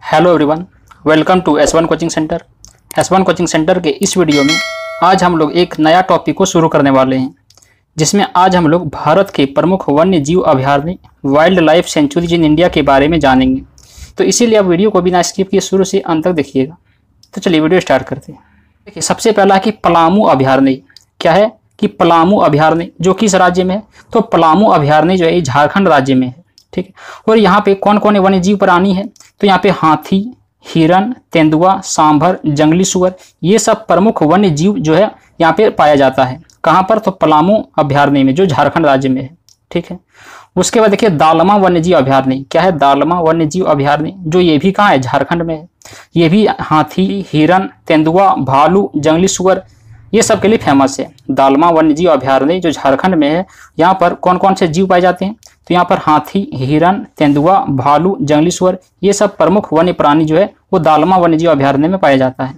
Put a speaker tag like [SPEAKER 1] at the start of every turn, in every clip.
[SPEAKER 1] Hello everyone, welcome to S1 coaching centre. S1 coaching centre के इस video में आज हम लोग एक नया टॉपिक को शुरू करने वाले हैं, जिसमें आज हम लोग भारत के प्रमुख वन्य जीव अभयारण्य wild life sanctuaries in India के बारे में जानेंगे। तो इसीलिए आप वीडियो को बिना स्किप किए शुरू से अंत तक देखिएगा। तो चलिए वीडियो स्टार्ट करते हैं। देखिए, सबसे पहला है कि पलामू अभयारण्य। क्या है कि पलामू अभयारण्य जो किस राज्य में है? तो पलामू अभयारण्य जो है ये झारखंड राज्य में है। ठीक है। और यहाँ पे कौन कौन वन्य जीव प्राणी है? तो यहाँ पे हाथी, हिरन, तेंदुआ, सांभर, जंगली सुअर, ये सब प्रमुख वन्य जीव जो है यहाँ पे पाया जाता है। कहाँ पर? तो पलामू अभयारण्य में, जो झारखंड राज्य में है। ठीक है। उसके बाद देखिए दालमा वन्य जीव अभयारण्य। क्या है? दालमा वन्य जीव अभयारण्य, जो ये भी कहाँ है? झारखंड में है। ये भी हाथी, हिरन, तेंदुआ, भालू, जंगली सुअर, ये सब के लिए फेमस है। दालमा वन्य जीव अभयारण्य जो झारखंड में है, यहाँ पर कौन कौन से जीव पाए जाते हैं? तो यहाँ पर हाथी, हिरन, तेंदुआ, भालू, जंगली सुअर, ये सब प्रमुख वन्य प्राणी जो है वो दालमा वन्य जीव अभयारण्य में पाया जाता है।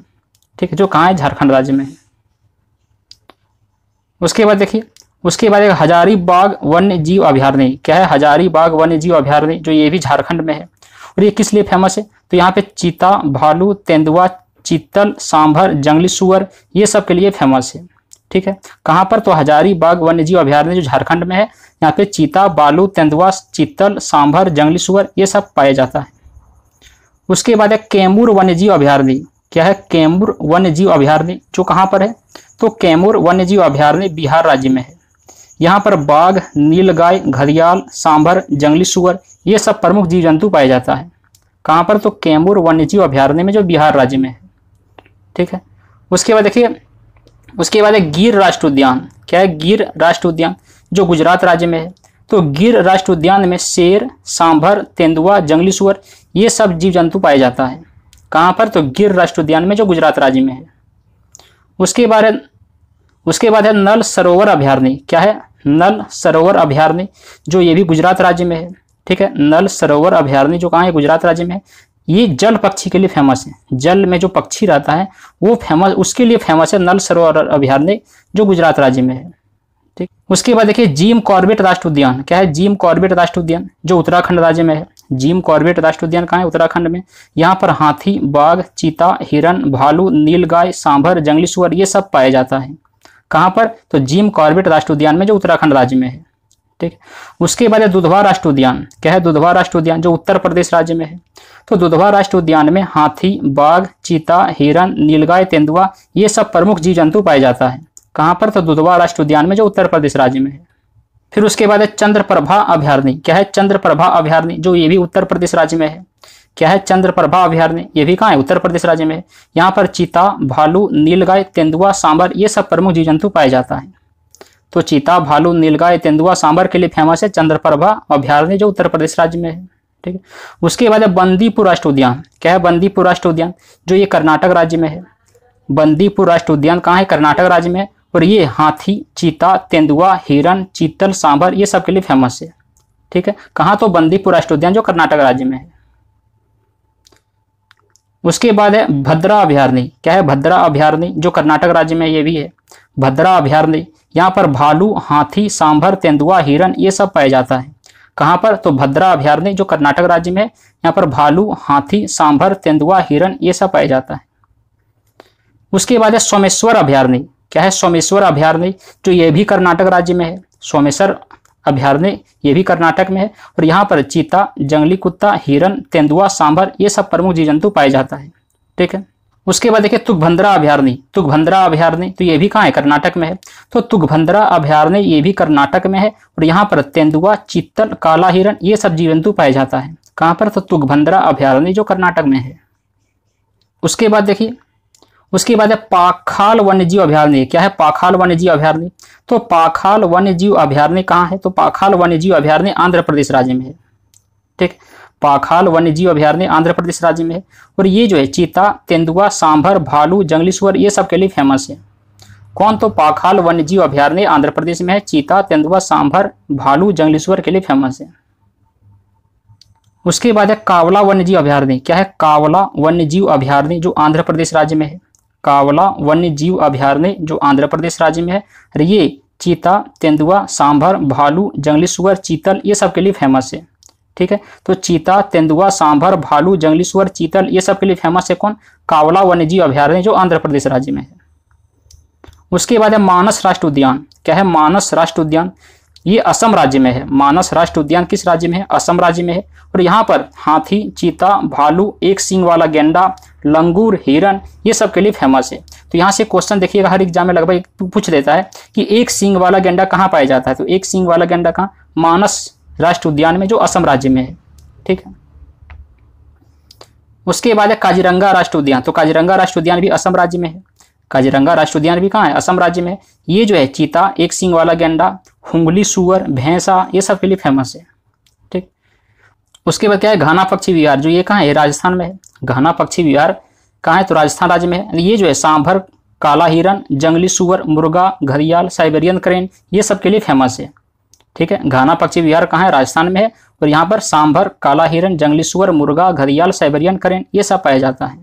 [SPEAKER 1] ठीक है, जो कहाँ है? झारखंड राज्य में है। उसके बाद देखिए, उसके बाद एक हजारीबाग वन्य जीव अभयारण्य। क्या है? हजारीबाग वन्य जीव अभयारण्य, जो ये भी झारखंड में है। और ये किस लिए फेमस है? तो यहाँ पे चीता, भालू, तेंदुआ, चीतल, सांभर, जंगली सुअर, ये सब के लिए फेमस है। ठीक है। कहाँ पर? तो हजारीबाग वन्य जीव अभयारण्य जो झारखंड में है, यहाँ पे चीता, भालू, तेंदुआ, चीतल, सांभर, जंगली सुअर, ये सब पाया जाता है। उसके बाद है कैमूर वन्य जीव अभयारण्य। क्या है? कैमूर वन्य जीव अभयारण्य, जो कहाँ पर है? तो कैमूर वन्य जीव अभयारण्य बिहार राज्य में है। यहाँ पर बाघ, नीलगाय, घड़ियाल, सांभर, जंगली सुअर, ये सब प्रमुख जीव जंतु पाया जाता है। कहाँ पर? तो कैमूर वन्य जीव अभयारण्य में, जो बिहार राज्य में है। ठीक है। उसके बाद देखिए, उसके बाद है गिर राष्ट्रीय उद्यान। क्या है? गिर राष्ट्रीय उद्यान, जो गुजरात राज्य में है। तो गिर राष्ट्रीय उद्यान में शेर, सांभर, तेंदुआ, जंगली सुअर, ये सब जीव जंतु पाया जाता है। कहाँ पर? तो गिर राष्ट्रीय उद्यान में, जो गुजरात राज्य में है। उसके बाद है नल सरोवर अभयारण्य। क्या है? नल सरोवर अभयारण्य, जो ये भी गुजरात राज्य में है। ठीक है। नल सरोवर अभयारण्य जो कहाँ है? गुजरात राज्य में है। ये जल पक्षी के लिए फेमस है। जल में जो पक्षी रहता है वो फेमस, उसके लिए फेमस है नल सरोवर अभयारण्य, जो गुजरात राज्य में है। ठीक। उसके बाद देखिए जिम कॉर्बेट राष्ट्रीय उद्यान। क्या है? जिम कॉर्बेट राष्ट्रीय उद्यान, जो उत्तराखंड राज्य में है। जिम कॉर्बेट राष्ट्रीय उद्यान कहाँ है? उत्तराखंड में। यहाँ पर हाथी, बाघ, चीता, हिरन, भालू, नीलगाय, सांभर, जंगली सुअर, ये सब पाया जाता है। कहाँ पर? तो जिम कॉर्बेट राष्ट्रीय उद्यान में, जो उत्तराखंड राज्य में है। ठीक। उसके बाद है दुधवा राष्ट्रीय उद्यान। क्या है? दुधवा राष्ट्रीय उद्यान, जो उत्तर प्रदेश राज्य में है। तो दुधवा राष्ट्रीय उद्यान में हाथी, बाघ, चीता, हिरन, नीलगाय, तेंदुआ, ये सब प्रमुख जीव जंतु पाया जाता है। कहाँ पर? तो दुधवा राष्ट्रीय उद्यान में, जो उत्तर प्रदेश राज्य में है। फिर उसके बाद है चंद्रप्रभा अभयारण्य। क्या है? चंद्रप्रभा अभयारण्य, जो ये भी उत्तर प्रदेश राज्य में है। क्या है? चंद्रप्रभा अभयारण्य, ये भी कहाँ है? उत्तर प्रदेश राज्य में है। यहाँ पर चीता, भालू, नीलगाय, तेंदुआ, सांभर, ये सब प्रमुख जीव जंतु पाए जाता है। तो चीता, भालू, नीलगाय, तेंदुआ, सांभर के लिए फेमस है चंद्रप्रभा अभयारण्य, जो उत्तर प्रदेश राज्य में है। ठीक है। उसके बाद है बंदीपुर राष्ट्रीय उद्यान। क्या है? बंदीपुर राष्ट्रीय उद्यान, जो ये कर्नाटक राज्य में है। बंदीपुर राष्ट्रीय उद्यान कहाँ है? कर्नाटक राज्य में। और ये हाथी, चीता, तेंदुआ, हिरन, चीतल, सांभर, ये सब के लिए फेमस है। ठीक है। कहाँ? तो बंदीपुर राष्ट्रीय उद्यान, जो कर्नाटक राज्य में है। उसके बाद है भद्रा अभयारण्य। क्या है? भद्रा अभयारण्य, जो कर्नाटक राज्य में ये भी है। भद्रा अभयारण्य, यहाँ पर भालू, हाथी, सांभर, तेंदुआ, हिरन, ये सब पाया जाता है। कहाँ पर? तो भद्रा अभयारण्य, जो कर्नाटक राज्य में है। यहाँ पर भालू, हाथी, सांभर, तेंदुआ, हिरन, ये सब पाया जाता है। उसके बाद है सोमेश्वर अभयारण्य। क्या है? सोमेश्वर अभयारण्य, जो ये भी कर्नाटक राज्य में है। सोमेश्वर अभयारण्य, ये भी कर्नाटक में है। और यहाँ पर चीता, जंगली कुत्ता, हिरन, तेंदुआ, सांभर, ये सब प्रमुख जीव जंतु पाया जाता है। ठीक है। उसके बाद देखिए तुंगभद्रा अभयारण्य। तुंगभद्रा अभयारण्य, तो ये भी कहाँ है? कर्नाटक में है। तो तुंगभद्रा अभयारण्य ये भी कर्नाटक में है। और यहाँ पर तेंदुआ, चीतल, काला हिरन, ये सब जीव जंतु पाया जाता है। कहाँ पर? तो तुंगभद्रा अभयारण्य, जो कर्नाटक में है। उसके बाद देखिए, उसके बाद है पाखाल वन्यजीव अभयारण्य। क्या है? पाखाल वन्यजीव अभयारण्य, तो पाखाल वन्यजीव अभयारण्य कहाँ है? तो पाखाल वन्यजीव अभयारण्य आंध्र प्रदेश राज्य में है। ठीक। पाखाल वन्यजीव अभयारण्य आंध्र प्रदेश राज्य में है। और ये जो है चीता, तेंदुआ, सांभर, भालू, जंगली सुअर, ये सब के लिए फेमस है। कौन? तो पाखाल वन्यजीव अभयारण्य आंध्र प्रदेश में है। चीता, तेंदुआ, सांभर, भालू, जंगली सुअर के लिए फेमस है। उसके बाद है कावला वन्यजीव अभयारण्य। क्या है? कावला वन्यजीव अभयारण्य, जो आंध्र प्रदेश राज्य में है। कावला वन्यजीव अभयारण्य, जो आंध्र प्रदेश राज्य में है। और ये चीता, तेंदुआ, सांभर, भालू, जंगली सुअर, चीतल, ये सब के लिए फेमस है। ठीक है। तो चीता, तेंदुआ, सांभर, भालू, जंगली सुअर, चीतल, ये सब के लिए फेमस है कौन? कावला वन्यजीव अभयारण्य, जो आंध्र प्रदेश राज्य में है। उसके बाद है मानस राष्ट्रीय उद्यान। क्या है? मानस राष्ट्रीय उद्यान, ये असम राज्य में है। मानस राष्ट्रीय उद्यान किस राज्य में है? असम राज्य में है। और यहाँ पर हाथी, चीता, भालू, एक सींग वाला गेंडा, लंगूर, हिरन, ये सब के लिए फेमस है। तो यहाँ से क्वेश्चन देखिएगा, हर एग्जाम में लगभग पूछ देता है कि एक सींग वाला गेंडा कहाँ पाया जाता है। तो एक सींग वाला गेंडा कहाँ? मानस राष्ट्रीय उद्यान में, जो असम राज्य में है। ठीक है। उसके बाद है काजीरंगा राष्ट्रीय उद्यान। तो काजीरंगा राष्ट्रीय उद्यान भी असम राज्य में है। काजीरंगा राष्ट्रीय उद्यान भी कहाँ है? असम राज्य में। ये जो है चीता, एक सींग वाला गेंडा, हुंगली सुअर, भैंसा, ये सब के लिए फेमस है। ठीक। उसके बाद क्या है? घाना पक्षी विहार, जो ये कहाँ है? राजस्थान में है। घाना पक्षी विहार कहाँ है? तो राजस्थान राज्य में है। ये जो है सांभर, काला हिरन, जंगली सुअर, मुर्गा, घड़ियाल, साइबेरियन क्रेन, ये सब के लिए फेमस है। ठीक है। घाना पक्षी विहार कहाँ है? राजस्थान में है। और यहाँ पर सांभर, काला हिरन, जंगली सुअर, मुर्गा, घड़ियाल, साइबेरियन क्रेन, ये सब पाया जाता है।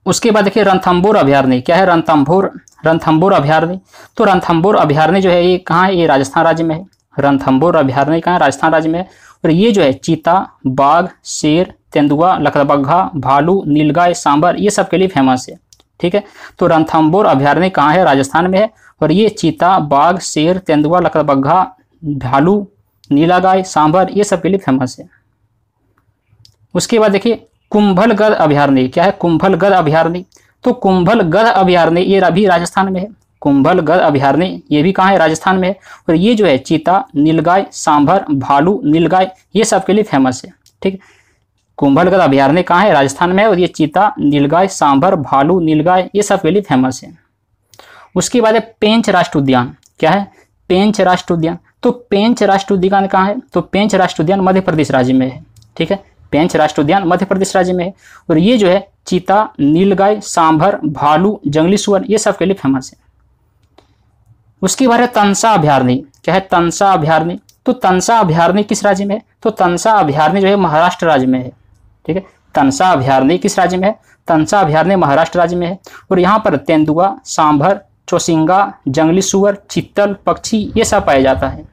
[SPEAKER 1] उसके बाद देखिए रणथंभौर अभयारण्य। क्या है? रणथंभौर अभयारण्य। तो रणथंभौर अभयारण्य जो है ये कहाँ है? ये राजस्थान राज्य में है। रणथंभौर अभयारण्य कहाँ है? राजस्थान राज्य में है। और ये जो है चीता, बाघ, शेर, तेंदुआ, लकड़बग्घा, भालू, नीलगाय, सांभर, ये सब के लिए फेमस है। ठीक है। तो रणथंभौर अभयारण्य कहाँ है? राजस्थान में है। और ये चीता, बाघ, शेर, तेंदुआ, लकड़बग्घा, भालू, नीलागाय, सांभर, ये सब के लिए फेमस है। उसके बाद देखिए कुंभलगढ़ अभयारण्य। क्या है? कुंभलगढ़ अभयारण्य। तो कुंभलगढ़ अभयारण्य ये अभी राजस्थान में है। कुंभलगढ़ अभयारण्य ये भी कहाँ है? राजस्थान में है। और ये जो है चीता, नीलगाय, सांभर, भालू, नीलगाय, ये सब के लिए फेमस है। ठीक। कुंभलगढ़ अभयारण्य कहाँ है? राजस्थान में है। और ये चीता, नीलगाय, सांभर, भालू, नीलगाय, ये सब के लिए फेमस है। उसके बाद है पेंच राष्ट्रीय उद्यान। क्या है? पेंच राष्ट्रीय उद्यान। तो पेंच राष्ट्रीय उद्यान कहाँ है? तो पेंच राष्ट्रीय उद्यान मध्य प्रदेश राज्य में है। ठीक है। पेंच राष्ट्रीय उद्यान मध्य प्रदेश राज्य में है। और ये जो है चीता, नीलगाय, सांभर, भालू, जंगली सुअर, ये सब के लिए फेमस है। उसके बाद है तंसा अभयारण्य। क्या है? तंसा अभयारण्य। तो तंसा अभयारण्य किस राज्य में है? तो तंसा अभयारण्य जो है महाराष्ट्र राज्य में है। ठीक है। तंसा अभयारण्य किस राज्य में है? तंसा अभयारण्य महाराष्ट्र राज्य में है। और यहाँ पर तेंदुआ, सांभर, चौसिंगा, जंगली सुअर, चित्तल पक्षी, ये सब पाया जाता है।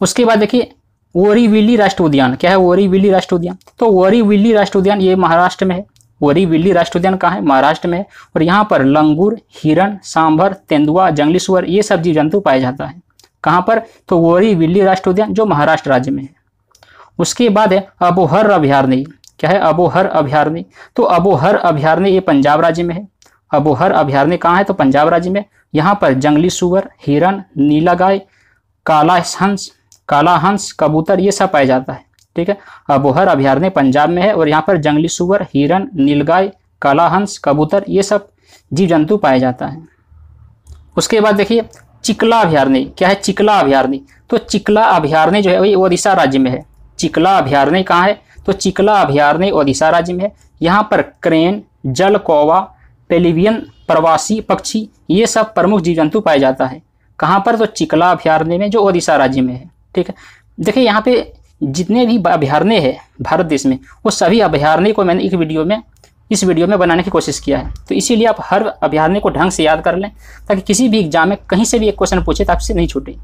[SPEAKER 1] उसके बाद देखिए ओरीविल्ली राष्ट्रीय उद्यान। क्या है? ओरीविल्ली राष्ट्रीय उद्यान। तो ओरीविल्ली राष्ट्रीय उद्यान ये महाराष्ट्र में है। ओरीविल्ली राष्ट्रीय उद्यान कहाँ है? महाराष्ट्र में है। और यहाँ पर लंगूर, हिरन, सांभर, तेंदुआ, जंगली सुअर, ये सब जीव जंतु पाया जाता है। कहाँ पर? तो ओरीविल्ली राष्ट्रीय उद्यान जो महाराष्ट्र राज्य में है। उसके बाद है अबोहर अभयारण्य। क्या है? अबोहर अभयारण्य। तो अबोहर अभयारण्य ये पंजाब राज्य में है। अबोहर अभयारण्य कहाँ है? तो पंजाब राज्य में। यहाँ पर जंगली सुअर, हिरन, नीलागाय, काला हंस, कबूतर, ये सब पाया जाता है। ठीक है। अबोहर अभयारण्य पंजाब में है। और यहाँ पर जंगली सुअर, हिरन, नीलगाय, काला हंस, कबूतर, ये सब जीव जंतु पाया जाता है। उसके बाद देखिए चिकला अभयारण्य। क्या है? चिकला अभयारण्य। तो चिकला अभयारण्य जो है वही ओडिशा राज्य में है। चिकला अभयारण्य कहाँ है? तो चिकला अभयारण्य ओडिशा राज्य में है। यहाँ पर क्रेन, जल कौवा, पेलिवियन, प्रवासी पक्षी, ये सब प्रमुख जीव जंतु पाया जाता है। कहाँ पर? तो चिकला अभयारण्य में जो ओडिशा राज्य में है। ठीक है। देखिए यहाँ पे जितने भी अभयारण्य है भारत देश में, वो सभी अभयारण्य को मैंने इस वीडियो में बनाने की कोशिश किया है। तो इसीलिए आप हर अभयारण्य को ढंग से याद कर लें, ताकि किसी भी एग्जाम में कहीं से भी एक क्वेश्चन पूछे तो आपसे नहीं छूटे।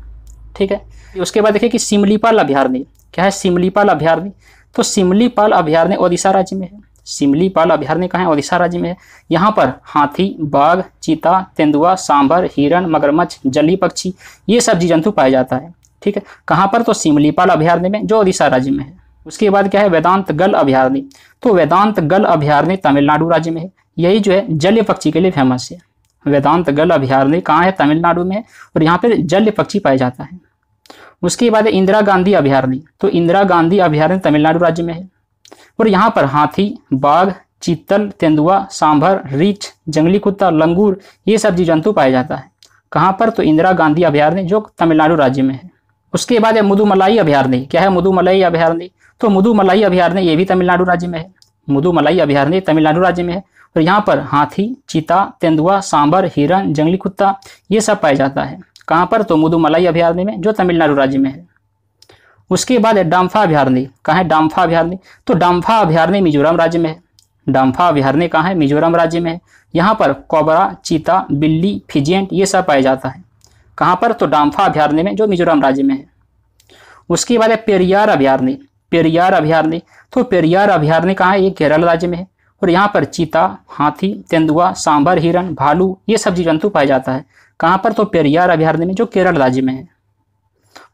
[SPEAKER 1] ठीक है। उसके बाद देखिए कि सिमलीपाल अभयारण्य। क्या है? सिमलीपाल अभयारण्य। तो सिमलीपाल अभयारण्य ओडिशा राज्य में है। सिमलीपाल अभयारण्य कहाँ है? ओडिशा राज्य में है। यहाँ पर हाथी, बाघ, चीता, तेंदुआ, सांभर, हिरन, मगरमच्छ, जलीय पक्षी, ये सब जीव जंतु पाया जाता है। ठीक है। कहाँ पर? तो सिमलीपाल अभयारण्य में जो ओडिशा राज्य में है। उसके बाद क्या है? वेदांत गल अभयारण्य। तो वेदांत गल अभयारण्य तमिलनाडु राज्य में है। यही जो है जलीय पक्षी के लिए फेमस है। वेदांत गल अभयारण्य कहाँ है? तमिलनाडु में है। और यहाँ पर जलीय पक्षी पाया जाता है। उसके बाद इंदिरा गांधी अभयारण्य। तो इंदिरा गांधी अभयारण्य तमिलनाडु राज्य में है। और यहाँ पर हाथी, बाघ, चीतल, तेंदुआ, सांभर, रीछ, जंगली कुत्ता, लंगूर, ये सब जीव जंतु पाया जाता है। कहाँ पर? तो इंदिरा गांधी अभयारण्य जो तमिलनाडु राज्य में है। उसके बाद है मुदुमलाई अभयारण्य। क्या है? मुदुमलाई अभयारण्य। तो मुदुमलाई अभयारण्य ये भी तमिलनाडु राज्य में है। मुदुमलाई अभयारण्य तमिलनाडु राज्य में है। और यहाँ पर हाथी, चीता, तेंदुआ, सांभर, हिरन, जंगली कुत्ता, ये सब पाया जाता है। कहाँ पर? तो मुदुमलाई अभयारण्य में जो तमिलनाडु राज्य में है। उसके बाद है डाम्फा अभयारण्य। कहाँ है? डाम्फा अभयारण्य। तो डाम्फा अभयारण्य मिजोरम राज्य में है। डाम्फा अभयारण्य कहाँ है? मिजोरम राज्य में है। यहाँ पर कोबरा, चीता, बिल्ली, फिजिएंट, ये सब पाया जाता है। कहाँ पर? तो डाम्फा अभयारण्य में जो मिजोरम राज्य में है। उसके बाद है पेरियार अभयारण्य। पेरियार अभयारण्य, तो पेरियार अभयारण्य कहाँ है? ये केरल राज्य में है और यहाँ पर चीता, हाथी, तेंदुआ, सांभर, हिरण, भालू ये सब जीव जंतु पाया जाता है। कहाँ पर? तो पेरियार अभयारण्य में, जो केरल राज्य में है।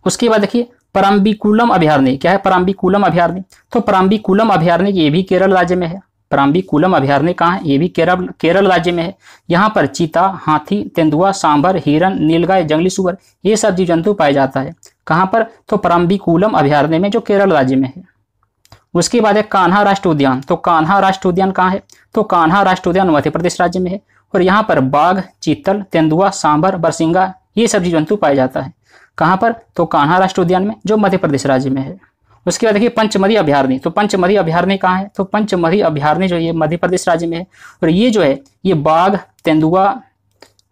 [SPEAKER 1] उसके बाद देखिए परम्बिकुलम अभयारण्य। क्या है? परम्बिकुलम अभयारण्य। तो परम्बिकुलम अभयारण्य ये भी केरल राज्य में है। परम्बिकुलम अभयारण्य कहाँ है? ये भी केरल राज्य में है। यहाँ पर चीता, हाथी, तेंदुआ, सांभर, हिरण, नीलगाय, जंगली सुअर ये सब जीव जंतु पाया जाता है। कहाँ पर? तो परम्बिकुलम अभयारण्य में, जो केरल राज्य में है। उसके बाद है कान्हा राष्ट्रीय उद्यान। तो कान्हा राष्ट्रीय उद्यान कहाँ है? तो कान्हा राष्ट्रीय उद्यान मध्य प्रदेश राज्य में है और यहाँ पर बाघ, चीतल, तेंदुआ, सांभर, बरसिंगा ये सब जीव जंतु पाए जाता है। कहाँ पर? तो कान्हा राष्ट्रीय उद्यान में, जो मध्य प्रदेश राज्य में है। उसके बाद देखिए पंचमढ़ी अभयारण्य। तो पंचमढ़ी अभयारण्य कहाँ है? तो पंचमढ़ी अभयारण्य जो ये मध्य प्रदेश राज्य में है और ये जो है ये बाघ, तेंदुआ,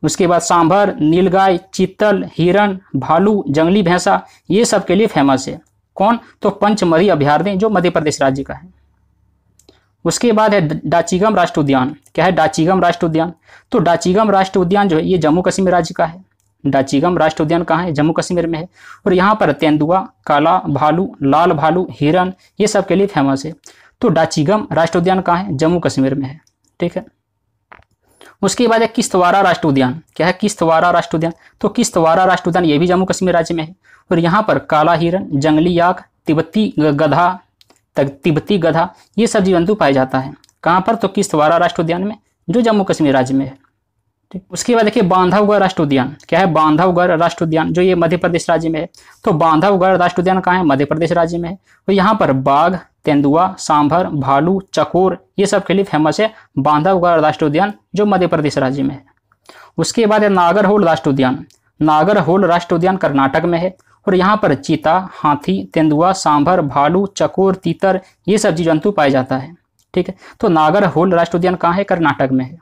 [SPEAKER 1] उसके बाद सांभर, नीलगाय, चीतल, हिरण, भालू, जंगली भैंसा ये सब के लिए फेमस है। कौन? तो पंचमढ़ी अभयारण्य, जो मध्य प्रदेश राज्य का है। उसके बाद है डाचीगम राष्ट्रीय उद्यान। क्या है? डाचीगम राष्ट्रीय उद्यान। तो डाचीगम राष्ट्रीय उद्यान जो है ये जम्मू कश्मीर राज्य का है। डाचीगम राष्ट्रीय उद्यान कहाँ है? जम्मू कश्मीर में है और यहाँ पर तेंदुआ, काला भालू, लाल भालू, हिरण ये सब के लिए फेमस है। तो डाचीगम राष्ट्रीय उद्यान कहाँ है? जम्मू कश्मीर में है। ठीक है। उसके बाद है किश्तवाड़ा राष्ट्रीय उद्यान। क्या है? किश्तवाड़ा राष्ट्रीय उद्यान। तो किश्तवाड़ा राष्ट्रीय उद्यान ये भी जम्मू कश्मीर राज्य में है और यहाँ पर काला हिरण, जंगली याक, तिब्बती गधा ये सब जीव जंतु पाया जाता है। कहाँ पर? तो किश्तवाड़ा राष्ट्रीय उद्यान में, जो जम्मू कश्मीर राज्य में है। ठीक। उसके बाद देखिए बांधवगढ़ राष्ट्रीय उद्यान। क्या है? बांधवगढ़ राष्ट्रीय उद्यान, जो ये मध्य प्रदेश राज्य में है। तो बांधवगढ़ राष्ट्रीय उद्यान कहाँ है? मध्य प्रदेश राज्य में है और यहाँ पर बाघ, तेंदुआ, सांभर, भालू, चकोर ये सब के लिए फेमस है बांधवगढ़ राष्ट्रीय उद्यान, जो मध्य प्रदेश राज्य में है। उसके बाद है नागरहोल राष्ट्रीय उद्यान। नागरहोल राष्ट्रीय उद्यान कर्नाटक में है और यहाँ पर चीता, हाथी, तेंदुआ, सांभर, भालू, चकोर, तीतर ये सब जीव जंतु पाया जाता है। ठीक है। तो नागरहोल राष्ट्रीय उद्यान कहाँ है? कर्नाटक में है।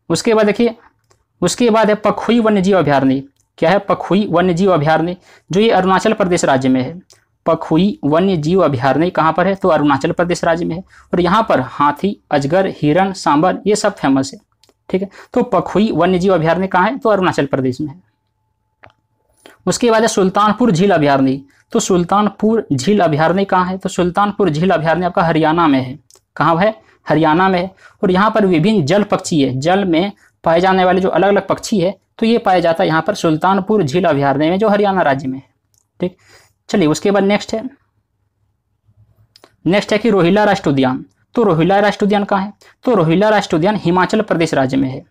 [SPEAKER 1] उसके बाद देखिए उसके बाद है पखुई वन्यजीव अभयारण्य। क्या है? पखुई वन्यजीव अभयारण्य, जो ये अरुणाचल प्रदेश राज्य में है। पखुई वन्यजीव अभयारण्य कहाँ पर है? तो अरुणाचल प्रदेश राज्य में है और यहाँ पर हाथी, अजगर, हिरण, सांभर ये सब फेमस है। ठीक है। तो पखुई वन्यजीव अभयारण्य कहाँ है? तो अरुणाचल प्रदेश में है। उसके बाद है सुल्तानपुर झील अभयारण्य। तो सुल्तानपुर झील अभयारण्य कहाँ है? तो सुल्तानपुर झील अभयारण्य आपका हरियाणा में है। कहाँ है? हरियाणा में है और यहाँ पर विभिन्न जल पक्षी है, जल में पाए जाने वाले जो अलग अलग पक्षी है तो ये पाया जाता है यहाँ पर सुल्तानपुर झील अभयारण्य में, जो हरियाणा राज्य में है। ठीक। चलिए उसके बाद नेक्स्ट है कि रोहिला राष्ट्रीय उद्यान। तो रोहिला राष्ट्रीय उद्यान कहाँ है? तो रोहिला राष्ट्रीय उद्यान हिमाचल प्रदेश राज्य में है।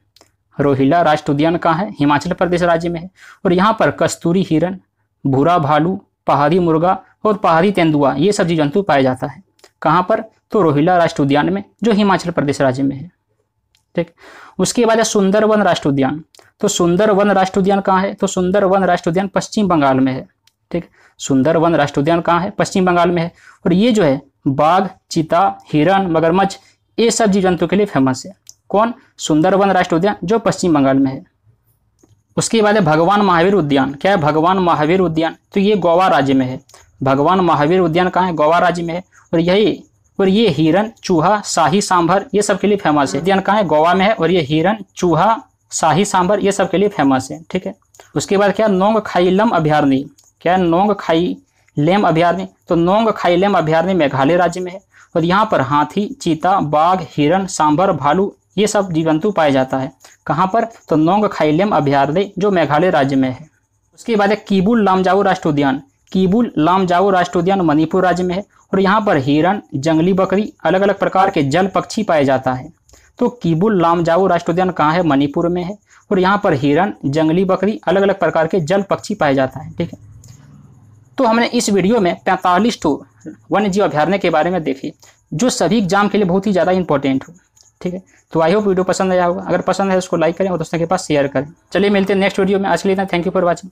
[SPEAKER 1] रोहिला राष्ट्रीय उद्यान कहाँ है? हिमाचल प्रदेश राज्य में है और यहाँ पर कस्तूरी हिरण, भूरा भालू, पहाड़ी मुर्गा और पहाड़ी तेंदुआ ये सब जीव जंतु पाया जाता है। कहाँ पर? तो रोहिला राष्ट्रीय उद्यान में, जो हिमाचल प्रदेश राज्य में है। ठीक। उसके बाद है सुंदरवन राष्ट्रीय उद्यान। तो सुंदरवन राष्ट्रीय उद्यान कहाँ है? तो सुंदरवन राष्ट्रीय उद्यान पश्चिम बंगाल में है। ठीक। सुंदरवन राष्ट्रीय उद्यान कहाँ है? पश्चिम बंगाल में है और ये जो है बाघ, चीता, हिरण, मगरमच्छ ये सब जीव जंतु के लिए फेमस है। कौन? सुंदरवन राष्ट्रीय उद्यान, जो पश्चिम बंगाल में है। उसके बाद है भगवान महावीर उद्यान। क्या है? भगवान महावीर उद्यान, तो ये गोवा राज्य में है। भगवान महावीर उद्यान कहाँ है? गोवा राज्य में है और ये हिरण, चूहा, शाही सांभर ये सब के लिए फेमस है। उद्यान कहाँ है? गोवा में है और ये हिरण, चूहा, शाही सांभर ये सब के लिए फेमस है। ठीक है। उसके बाद क्या? नोंग खाइलम अभयारण्य। क्या है? नोंग खाइलेम अभयारण्य। तो नोंग खाइलेम अभयारण्य मेघालय राज्य में है और यहाँ पर हाथी, चीता, बाघ, हिरण, सांभर, भालू ये सब जीव जंतु पाया जाता है। कहाँ पर? तो नोंग खाइलेम अभयारण्य, जो मेघालय राज्य में है। उसके बाद है किबुल लामजाओ राष्ट्रीय उद्यान। किबुल लामजाओ राष्ट्रीय उद्यान मणिपुर राज्य में है और यहाँ पर हिरण, जंगली बकरी, अलग अलग प्रकार के जल पक्षी पाए जाता है। तो किबुल लामजाओ राष्ट्रीय उद्यान कहाँ है? मणिपुर में है और यहाँ पर हिरण, जंगली बकरी, अलग अलग प्रकार के जल पक्षी पाए जाता है। ठीक है। तो हमने इस वीडियो में 45 वन्यजीव अभयारण्य के बारे में देखी, जो सभी एग्जाम के लिए बहुत ही ज़्यादा इंपॉर्टेंट हो। ठीक है। तो आई होप वीडियो पसंद आया होगा। अगर पसंद है उसको लाइक करें और दोस्तों के पास शेयर करें। चलिए मिलते हैं नेक्स्ट वीडियो में। आज के लिए थैंक यू फॉर वॉचिंग।